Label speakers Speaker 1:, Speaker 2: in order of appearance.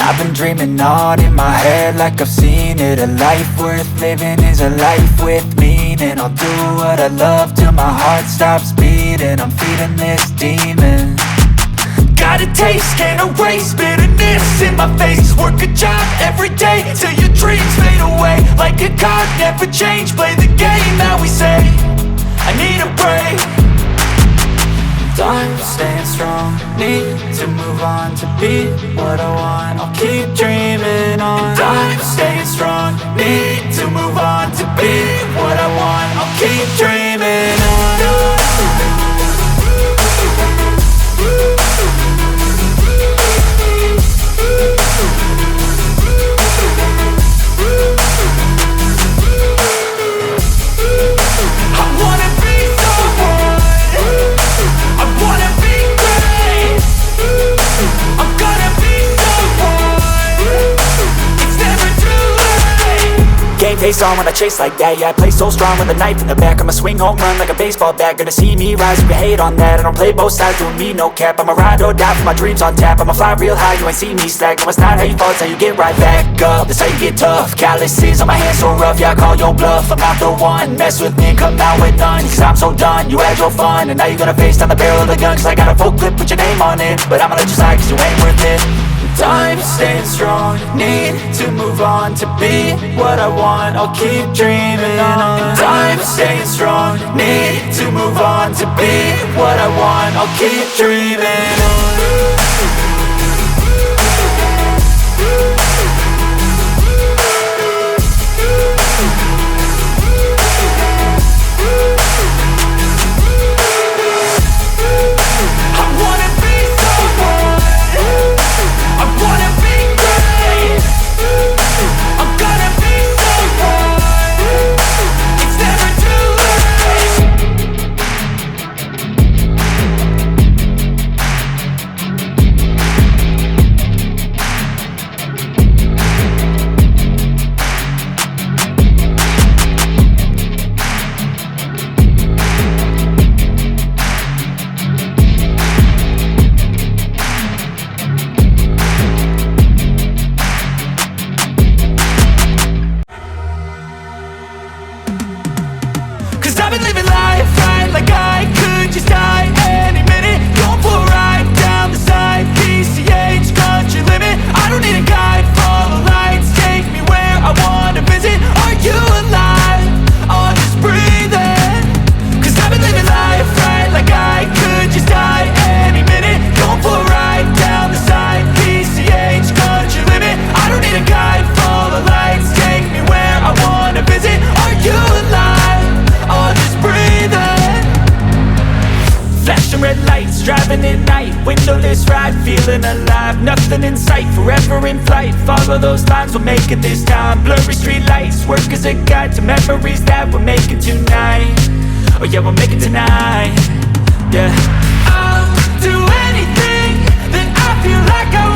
Speaker 1: I've been dreaming on in my head like I've seen it. A life worth living is a life with meaning. I'll do what I love till my heart stops beating. I'm feeding this demon. Got a taste, can't erase bitterness in my face. Work a job every day till your dreams fade away. Like a card, never change, play the game that we say. I need a break. I'm staying strong, need to move on to be what I want. I'll keep dreaming on. I'm staying strong, need to move on to be what I want. I'll keep dreaming on. Face on when I chase like that. Yeah, I play so strong with a knife in the back. I'ma swing home run like a baseball bat. Gonna see me rise, you can hate on that. I don't play both sides, doing me no cap. I'ma ride or die for my dreams on tap. I'ma fly real high, you ain't see me slack. No, it's not how you fall, it's how you get right back up. That's how you get tough. Calluses on my hands so rough, yeah, I call your bluff. I'm not the one, mess with me and come out with none. Cause I'm so done, you had your fun. And now you're gonna face down the barrel of the gun. Cause I got a full clip, put your name on it. But I'ma let you slide cause you ain't worth it. I'm staying strong, need to move on to be what I want. I'll keep dreaming on. I'm staying strong, need to move on to be what I want. I'll keep dreaming on. I've been living life right like I could just die any minute. Going for a ride down the side, PCH, country limit. I don't need a guide, follow lights, take me where I wanna visit. Are you alive? Or just breathing? Cause I've been living life right like I could just die any minute. Going for a ride down the side, PCH, country limit. I don't need a guide, follow lights, take me where I wanna visit. Are you alive? Or just breathing? Flashing red lights, driving at night. Windowless ride, feeling alive. Nothing in sight, forever in flight. Follow those lines, we'll make it this time. Blurry street lights, work as a guide to memories that we're making tonight. Oh yeah, we'll make it tonight. Yeah, I'll do anything that I feel like I